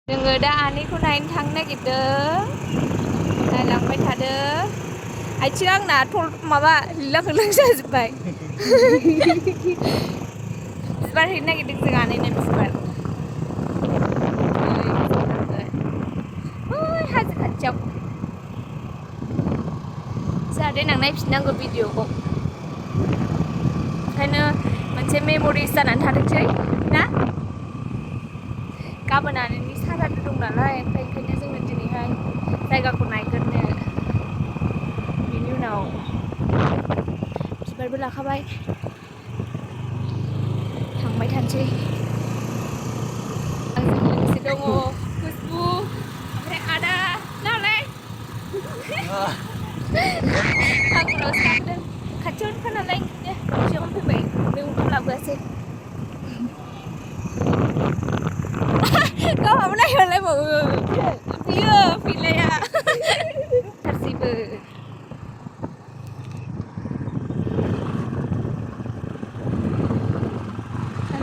जोङो दा आनैखौ नायनो थांनो नागिरदों नायलांबाय थादो आथिं आंना माबा लिला फोलों जाजोब्बाय बिबार हैनो नागिरदों जों आनैनो बिबार हाजो खाथियाव जोंहा देनां नायफिननांगौ भिडिअखौ ओंखायनो मोनसे मेम'रिस जानानै थाथोंसै ना गाबोन आनैनि सारादु दं नालाय ओमफ्राय ओंखायनो जोङो दिनैहाय जायगाखौ नायग्रोनो बेनि उनाव बिबारबो लाखाबाय थांबाय थानोसै आंजों लोगोसे दङ खुसबु ओमफ्राय आदा नालाय आं उनावसो लाबोदों खाथियावनोखा नालाय ओंखायनो खाथियावनो फैबाय मैगंखौ लाबोआसै गावहाबो नायहरलायबावो बियो फैलाया थारसैबो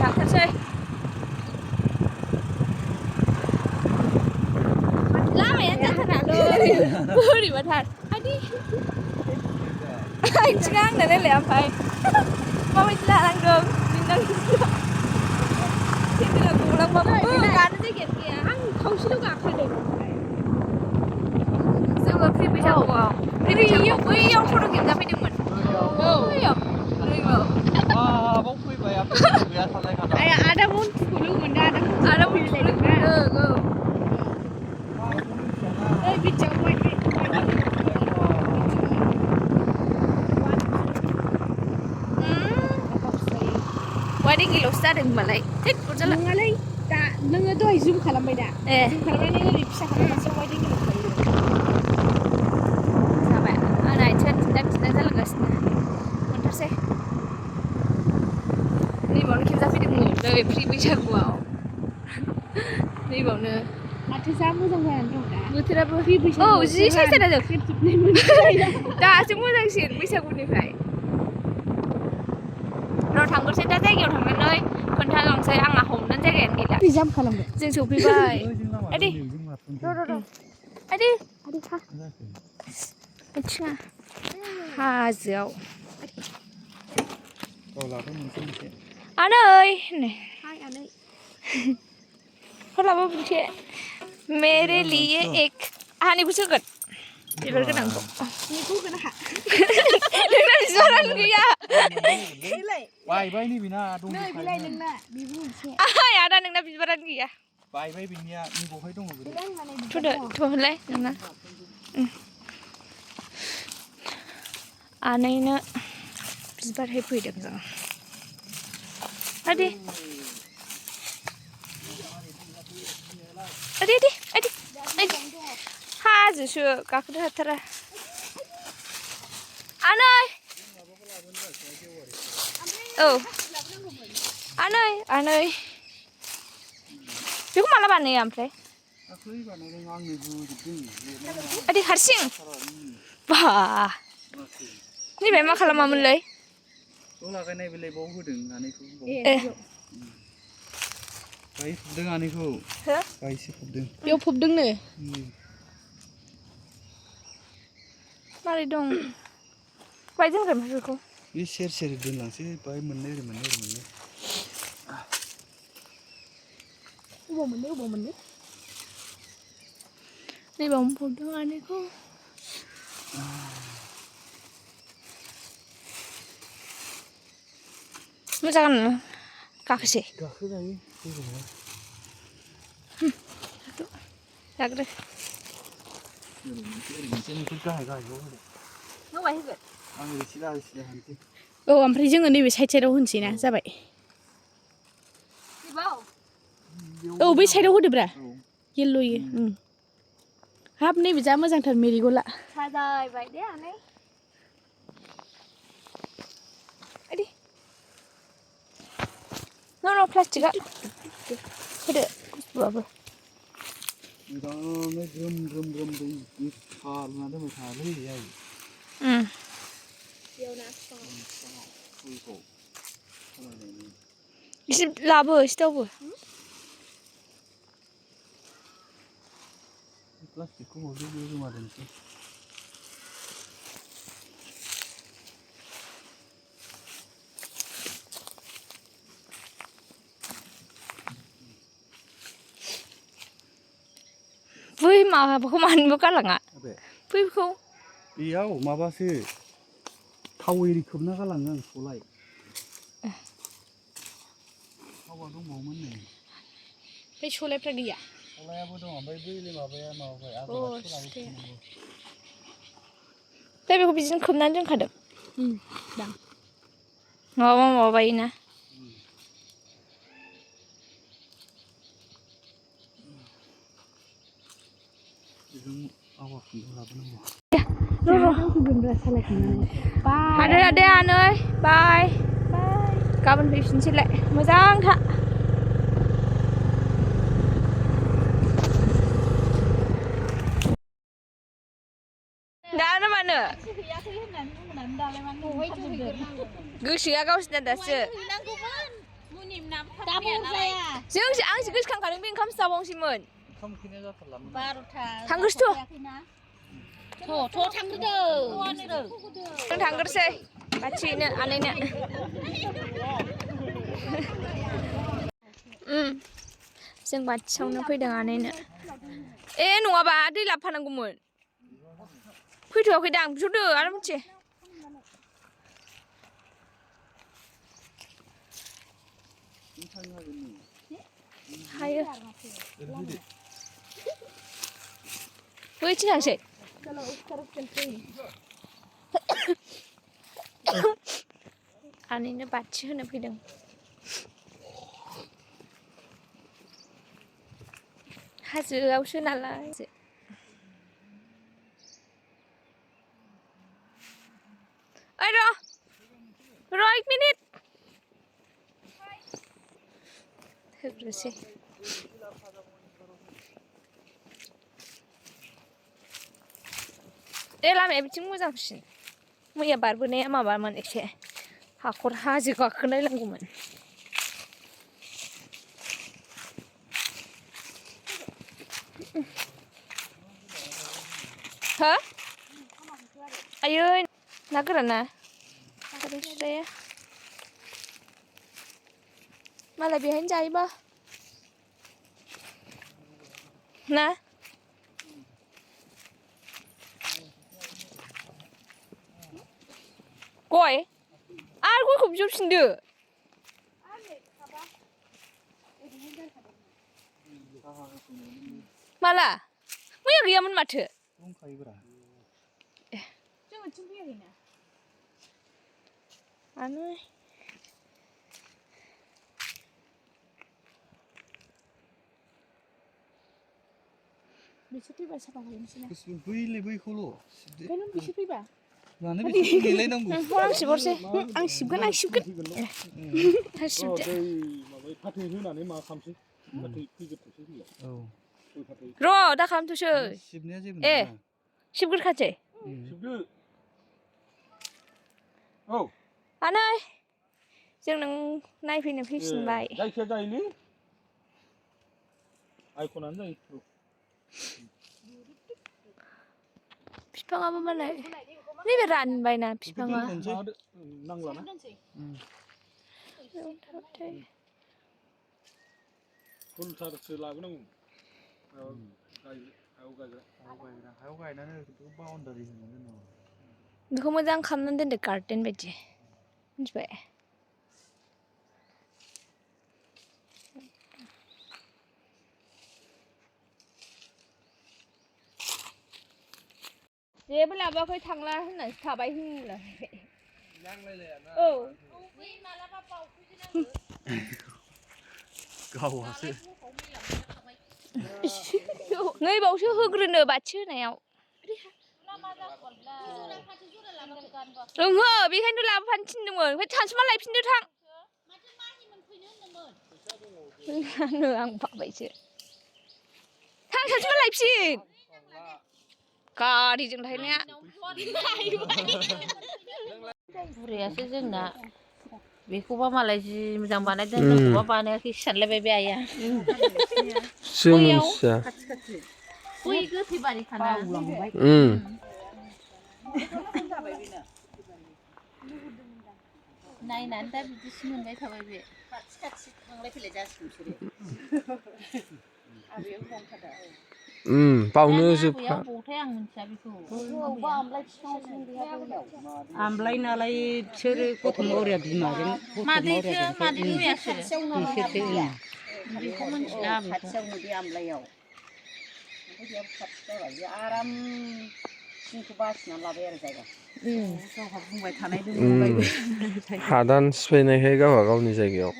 लाथारसै लामाया जाथारालै बोरैबाथार आदि आथिङा आंना नायलाय ओमफ्राय माबायदि लानांदों सेन्देला गलांबाबो गानो जायगायानो गैया आं खावसेल' गाखादों जोङो प्रि बैसागुआव बैयाव फट' खेबजाफैदोंमोन बैयाव बाव फैबाय गैया सानलायखादों आदा मन्थुखौ लोगो मोनदों आदा मन्थुखौ लोगो मोनदों ओइ बिटियाव वाइडिं गिल'सो जादों होनबालाय अरजाला नङालै दा नोङो दहाय जुम खालामबाय दा जुम खालामनानै ओरै फिसा खालामनानैसो वाइडिं गिल' थायो जाबाय आंना आथिङा थिन्दां जालांगासिनो मोनथारसै नैबावनो खेबजाफैदोंमोन नै प्रि बैसागुआव नैबावनो माथो जा मोजां जानानै दं दा बोथोराबो प्रि बैसागु औ जि साइज जादों दासो मोजांसिन बैसागुनिफ्राय र' थांग्रोसै दा जायगायाव थांनानै खोन्थालांसै आंहा हमनानै जायगायानो गैला रिजार्भ खालामदो जों सफैबाय आदै र' आदै हा आथिङा हाजोआव आनै होनो हाय आनै लाबो मोनसे मेरे लिए एक आहानिखौसो होगोन बिबार गोनांखौ बेखौ होगोन आहा नोंना बिबारानो गैया बायबाय नैबेना नै बिलाइ नोंना बेबो मोनसे आहाय आदा नोंना बिबारानो गैया बायबाय बिनिया नैबावहाय दङ थुदो थुहरलाय नोंना आनैनो बिबार होफैदों जों आदि हाजोसो गाखोनो हाथारा आनै औ आनै बेखौ माला बानायो ओमफ्राय आदै हारसिं बा नैबे मा खालामामोनलै लागायनाय बेलाय बाव होदों आनैखौ गाय फबदों आनैखौ गायसो फबदों बेयाव फबदोंनो मारै दं बाय दोनगोन बेखौ बे सेर दोनलांसै बाय मोननै ओरै अबाव मोननो नैबावनो फबदों आनैखौ मोजां गाखोसै गाखोजायो जेबो नङा जाग्रो औ ओमफ्राय जोङो नैबे साइडआव होनोसै ना जाबाय औ बै साइडआव होदोब्रा येल्ल'यो हाब नैबे जा मोजांथार मेरिग'ला साजायबाय दे आनै न' प्लास्टिकआ होदो गुसुआबो मोजाङै ग्रोम दै गोसा लुना दोनबाय थायालै आइ एसे लाबो सिथावबो प्लास्टिकखौ हरदो बे जमा दोनसै बै माबाखौ मानोबो गालाङा बैखौ बेयाव माबासो थाव एरि खोबना गालाङो आं सलाय थावा दंबावोमोन नै बै सलायफ्रा गैया सलायाबो दं ओमफ्राय बै माबाया माबाबाय दा बेखौ बिदिनो खोबनानै दोनखादों दां माबा माबायोना हादो आदै आनै बाय गाबोन फैफिनसैलाय मोजां था दानो मानो गोसोआ गावसिना दासो जोंसो आंसो गोसोखांखादों बे ओंखामसो जाबावनोसैमोन थांगोरसोथ' थांग्रोदो जों थांग्रोसै बाथिनो आनैनो जों बाथि सावनो फैदों आनैनो ए नङाबा दै लाबोफानांगौमोन फैथ'वाखै दां बिहरदो आरामसे हायो बैथिं थांसै आनैनो बाथि होनो फैदों हाजोआवसो नालाय ओइ र' 1 मिनिट होग्रोसै ए लामाया बिथिं मोजांसिन मैया बारबोनाया माबामोन एसे हाखर हाजो गाखोलायनांगौमोन हो आयै ना गोराना सुजाया मालाय बेहायनो जायोबा ना गय आरो गयखौ बिहरफिनदो माला मैया गैयामोन माथो दंखायोब्रा जोंनिथिं फैयाखैना आनै बिसोर फैबा साफा खालामसै ना बैखौल' बेनो बिसोर फैबा मानो बिसोर नेलायनांगौ आं सिबहरसै आं सिबगोन आं सिबदो फाथै होनानै मा खालामसै फाथै फैग्रोथोंसै र' दा खालामथ'सै सिबनाया जेबो ए सिबग्रोखासै सिबदो औ आनै जों नों नायफैनो फैफिनबाय जायखिया जायोलै आइखनानो जायो बिफाङाबो मालाय नैबे रानबायना बिफाङा नांलाना फुलथारसो लाबोनांगौ हायाव गायनानै बाउन्डारि होनानै दोननांगौ बेखौ मोजां खालामनानै दोनदो गार्डेन बायदि मिथिबाय जेबो लाबोआखै थांला होननानैसो थाबाय होनलाय औ बै मालाबा बावफैदो गावहासो नै बावसो होग्रोनो बाथि होनायाव ओंहो बेखायनोथ' लाबोफानो थिनदोंमोन ओमफ्राय सानसुमा लायफिनदो थां आं बाबायसो थां सानसुमा लायफिन गारिजों थाहैनाया बुरैयासो जोंना बेखौबा मालाय जि मोजां बानायदों जोंखौबा बानायाखै सानलायबाय बे आइया जों मिथिया बयबो थैबारि खाना नायनानै दा बिदिसो मोनबाय थाबाय बे खाथि खाथि थांलाय फैलाय जासिगोन बिसोरो आबैयाव दंखादा बावनो जोबखा बथाय आं मिथिया बेखौ आमलाय नालाय बिसोरो गथ' मावरिया बिमाजों मादैसो मादै मैयासो बिसोरसो बेखौ मिथिला खाथियावनो बे आमलायाव ओमफ्राय बेयाव खाथि जाबाय बे आराम सिंखौ बासिनानै लाबाय आरो जायगा गावहा बुंबाय थानाय दंबायबो हादान सिफायनायखाय गावहा गावनि जायगायाव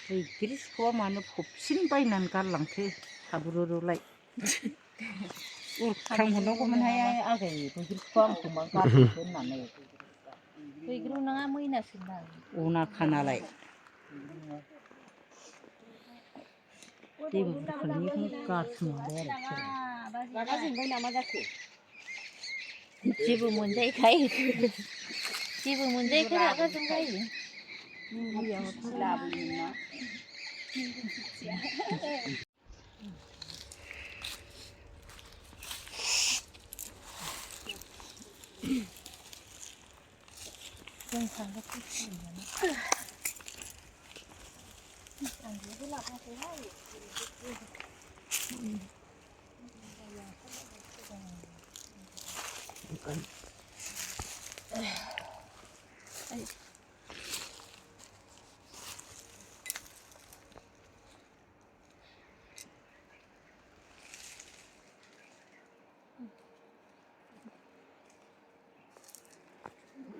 बैग्रि सिखौआ मानो फबसिन बायनानै गारलांखो हाब्रुरुलाय उरखांहरनांगौमोनहाय आगै बैग्रिखौ आंखौ मा गारहरखो होननानै बैग्रु नङा मैनासो ना अनाखा नालाय देबोरफोरनिखौ गारसोमबाय आरो रागा जोंबाय नामा जाखो जेबो मोनजायैखाय जेबो मोनजायैखाय रागा जोंबाय लाबोयोमोन ना जों थांगासिनो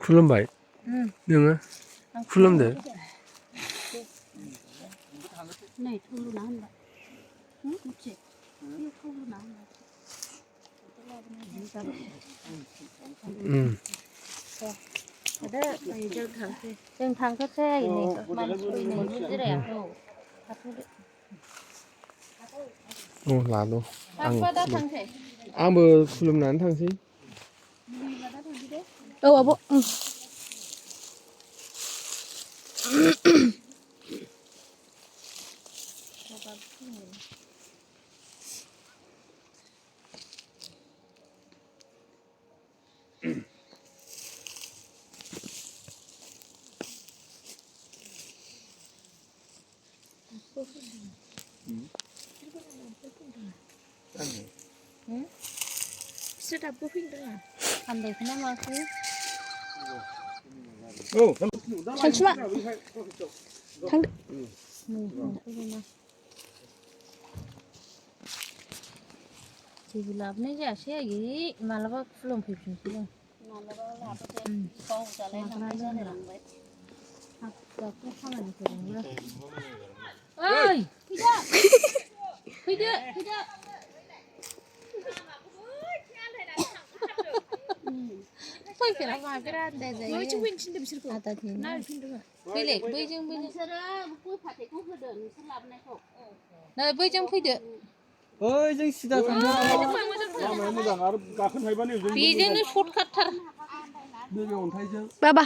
खुलुमबाय नोङो खुलुमदो नै थुलुना होनबा मिथि थुलुना होनबा जों थांगोरसै नै मानसि फैनायनि जिरायाखौ लाद' आंबो खुलुमनानै थांसै औ आब' Sedap fingers. Ambil kena maku. Cuma. Thang. Jadi labnya jadi lagi malah belum fixin sih. मालाबा लाबोदो बाव जालाय लांनाय जालायलांबाय Aku sama nih kurang. Oi, tidak. Tidak, tidak. Fai kira apa kira ada jadi. Mau coba cinta besarku. Ada sini. Nah, cinta mah. Pilih, bejeng bejeng. नोंसोरो गय फाथैखौ होदो नोंसोर लाबोनायखौ Nah, bejeng fide. ओइ जों सिदा थांनो लामाया मोजां आरो गाखोनो हायोबानो Bejengnya shortcut tar. नैबे अन्थाइजों Baba.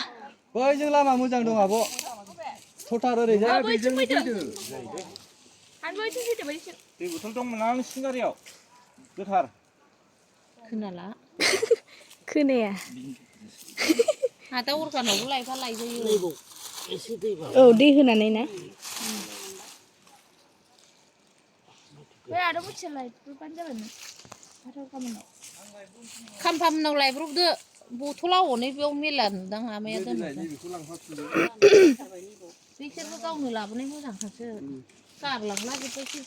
बै जों लामा मोजां दं आब' सथार ओरैजाय बेजों फैदो Han boy cinta fide bari. दै बथल दंमोन आं सिंगारियाव गोथार Kenala. खोनाया. Ada organआवबो लायफा लायजायो. औ दै होनानै ना बे आरो मोनसे लायब्रबानो जाबायमोन आरो गाबोनाव खामफामनाव लायब्रबदो बथला हनै बेयाव मेला नुदां आमाया दोनहरदों बिसोरबो गावनो लाबोनाय मोजांखासो गारलांला जोब्बायसो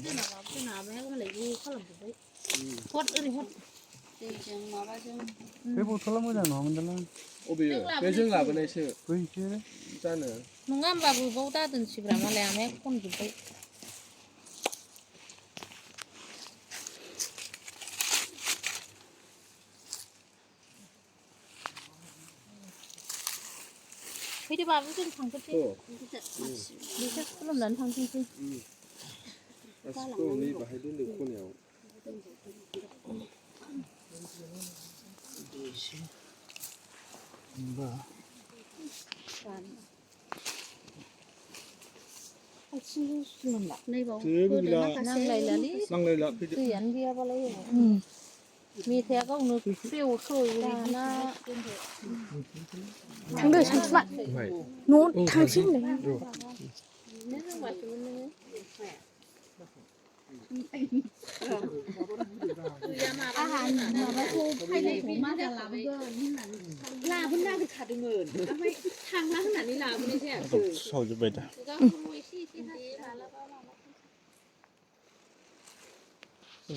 दोना आमाया मालाय ज' खालामजोब्बाय हद ओरै हद दैजों माबाजों बे बथला मोजां नङामोन दालाय अबे बे जों लाबोनायसो बैसो जानो नङा होमबाबो बाव दादोनसैब्रा मालाय आमाया खनजोब्बाय फैदो बाबु जों थांगोरसै बिसोर खुलुमनानै थांथोंसै 아직도 니 바해도 넣고네요. 뭐야? 친구 수는 나. 네 봐. 대박이다. 낭라이라리. 낭라이라 그 그 연기야 발라요. 미 대가 오늘 뼈 소유나. 당근 잠시만. 하이. 노 당신네. 내가 맛있는 라분나도 가등은 아마 탕나 흔나니 라분이세요. 서울 배다.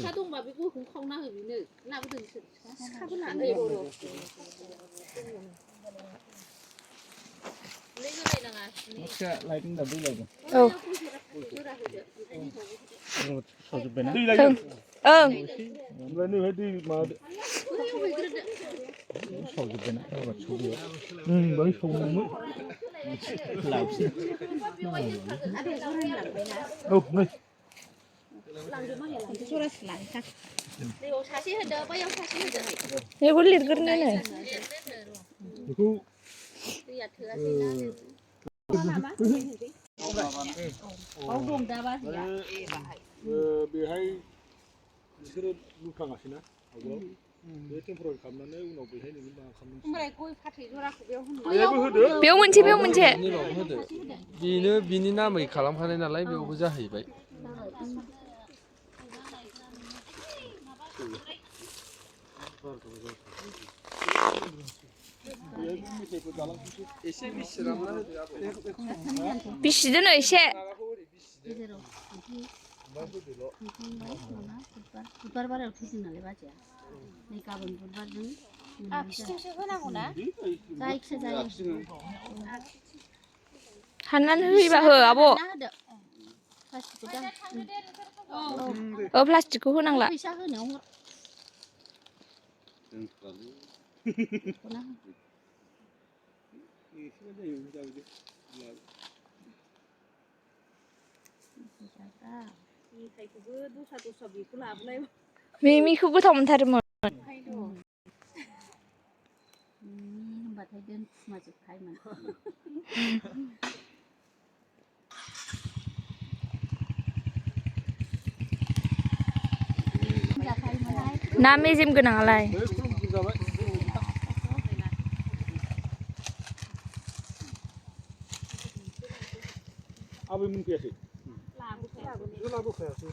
사동밥이고 공콩나 흡이는 나보다 사분 안 해요. Sẽ lại tính đập đi rồi. 어. 서울 배나. 응. 응. Lên đi đi mà 서울 배나. 이거 저기요. 너희 서울 뭐? 라우스. 네. 이거 리그르네. 그리고 동 다바지야. बेहाय बिसोरो लुथा गासिना आगोलाव बे टेम्परारि खालामनानै उनाव बेहाय नोंनि माबा खालामनो ओमफ्राय गय फाथै जराखौ बेयाव होनो बेयावबो होदो बेयाव मोनसे बिनिल' होदो. बिनो बिनि नामै खालामखानाय नालाय बेयावबो जाहैबाय. एसे मिसिरामना होदो आबै. 비시드는 एसे गेजेराव बुधबार बारायाव थैदों नालाय बाजैया नै गाबोन बुधबारजों फिथोबसो होनांगौना जायखिया जायो हाननानै होयोबा हो आब' प्लास्टिकखौ होनांला फैसा होनायाव मेथाइखौबो दस्रा बेखौ लाबोलाय मिमिखौ गोथाव मोनथारोमोन होनबाथाय दोनखुमाजोबखायोमोन ना मेजेम गोनाङालाय आबै मोनफैयासै लाबोखायासै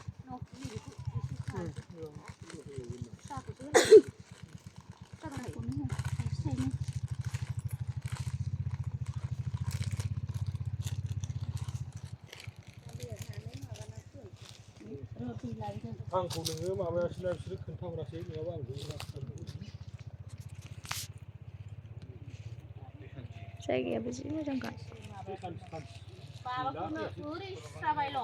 आंखौ नोङो माबायासैना बिसोरो खोन्थाहरासै नङाबा आंबो जायगायाबो जि मोजांखा माबाखौनो ओरै सुस्राबायल'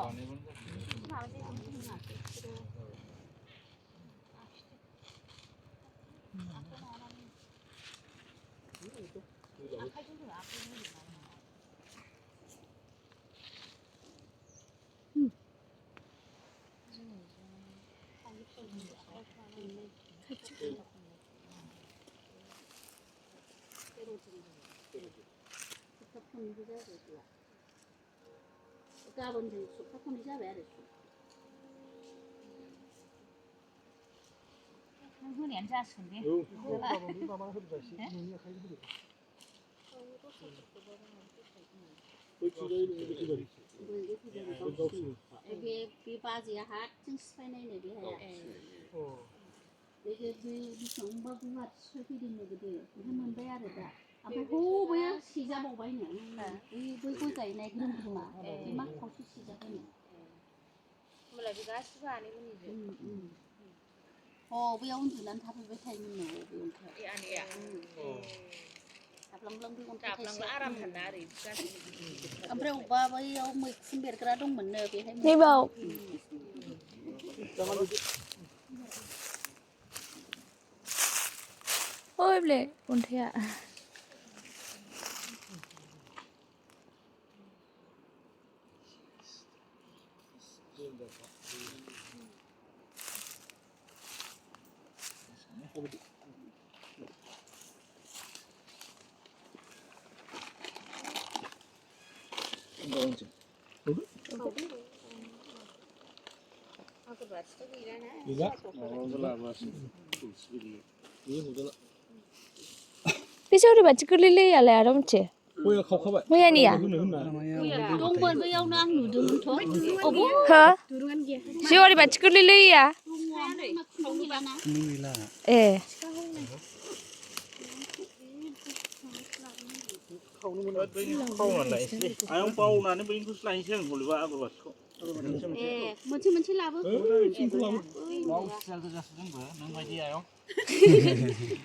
गाबोनजों सप्ता खननै जाबाय आरो नों होनायानो जासिगोन बे माबा होजासै नोंनि आखाइजों होदो बे बाजैया हारसिं सिफायनायनो बे हाया बे बेसेबांबा गुवार सिफायफैदोंनो गोदो ओमफ्राय मोनबाय आरो दा ओमफ्राय हबैया सिजाबावबायनो बै गय गायनाय ग्रोम ग्रोमा बे मा खावसे सिजाबायनो होमबालाय बे गासिबो आनैमोननिजों बैयाव उन्दुनानै थाफैबाय थायोमोन नो बे अन्थाइ आनैया जाब्लांब्लां बे अन्थाइ थाइसे आराम थाना ओरै ओमफ्राय अबेबा बैयाव मैखुन बेरग्रा दंमोननो बेहाय नैबाव ओइ बेले अन्थाइआ बे जौरि बाथि गोरलैयालाय आरो मोनसे गया खावखाबाय मैयानिया दंमोन बैयावनो आं नुदोंमोनथ' हो जेवारि बाथि गोरलैया ए आं बावनानै बैनिखौसो लायनोसै आं हलेबा आगरबाथिखौ ए मोनसे लाबो बावसियाल गोजासो जोंबो नों बायदि आयं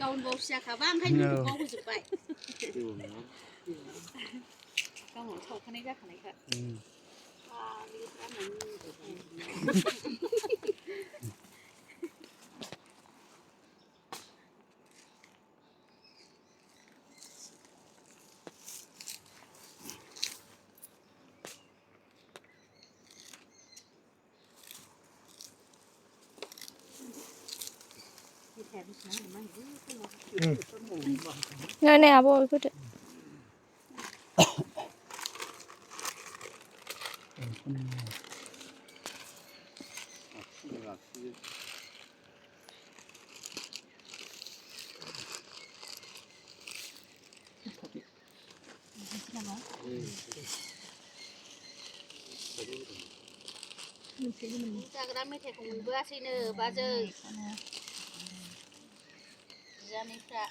गावनो बावसियाखाबा ओंखायनो बावहोजोब्बाय गावनाव सावखानाय जाखानायखा नै आब' बेखौदो जाग्रा मेथाइखौ मोनबोआसैनो बाजै बिजानैफ्रा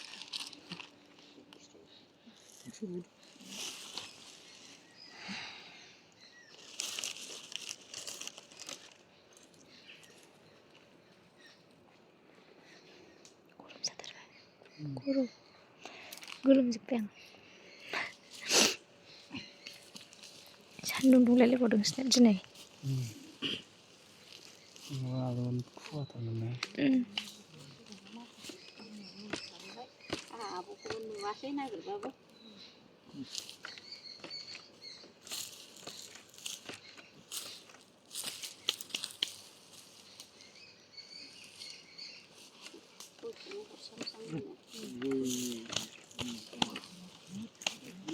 गोलोमजोब्बाय आं सान्दुं दुंलायलायबावदोंसो दिनै आब'खौबो नुवासै नागिरबाबो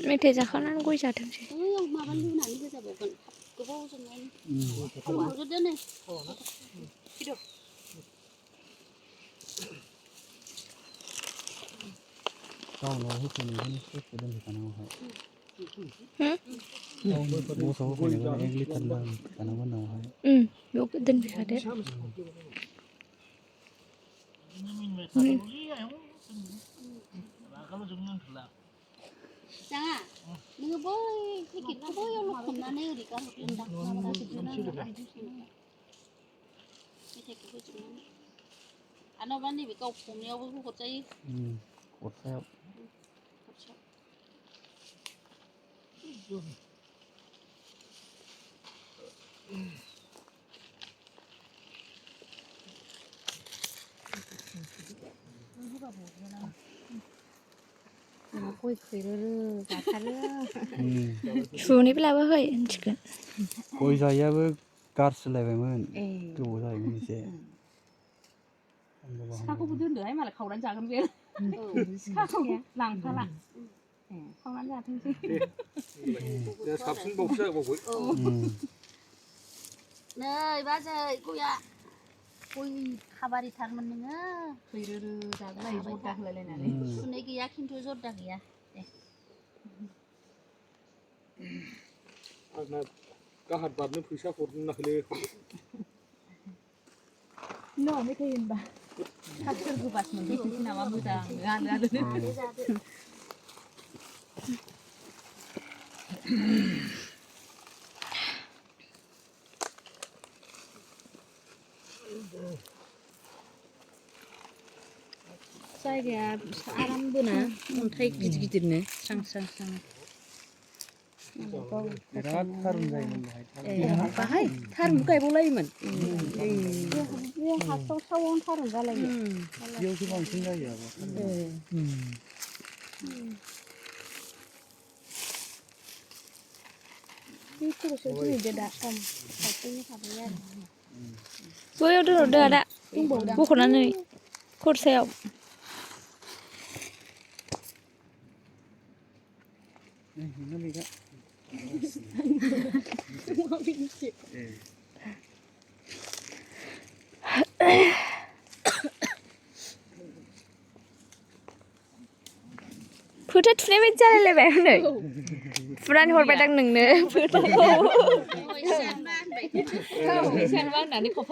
मेथाइ जाखांनानै गय जाथोंसै बैयाव माबा लुनानै होजाबावगोन गोबाव जोंनायनि हरजोबदो नै गावनाव होफैनायखौनो ससे दोनफैखानांगौहाय बसाव होफैनायखौ 1 लिटार दोनफैखानांगौ होननांगौहाय बेयाव दोनफैखादो जाङा नोङो बै पेकेटखौ बैयाव लखबनानै ओरै गारहरदोंदां मेथाइखौ होजोबनानै आनावबा नैबे गाव फबनायावबो हरजायो गरसायाव गय खैरोरो जाथारो सुनैबो लाबोहै मिथिगोन गय जायैयाबो गारसोलायबायमोन गोबाव जायोमोन एसे सिखाखौबो दोनदोहाय मालाय खावनानै जागोन बे सिखाखौ लांफाला खावनानै जाथोंसै साबसिन बावसो जाबावबाय नै बाजै गया गय खाबारिथारमोन नोङो खैरोरो जागोन जरदा होलायलायनानै सुनै गैया खिन्थु जरदा गैया दे आंना गाहार बारनो फैसा हरनो नाखैलै न' मेथाइ होनबा सोर होबासो मोनहैथोंसै नामा मोजां आलो जायगाया आरामबोना अन्थाइ गिदिरनो स्रां स्रां बिराद थारुन जायोमोन बाहाय थारुन गायबावलायोमोन बे हास्राव सावआवनो थारुन जालायो बेयावसो बांसिन जायो आब' 이쪽에서 좀 이제 나좀 갈등이 가봐야 뭐야 너 뭐 그러는 코르세요 nó bị đóพื้นที่ไม่ใช่เลยแบบหนึ่งฟรันคนไปดังหนึ่งเนื้อพื้นที่ โอ้ยเชียนบ้านไป เช่นว่าหนังนี่เขา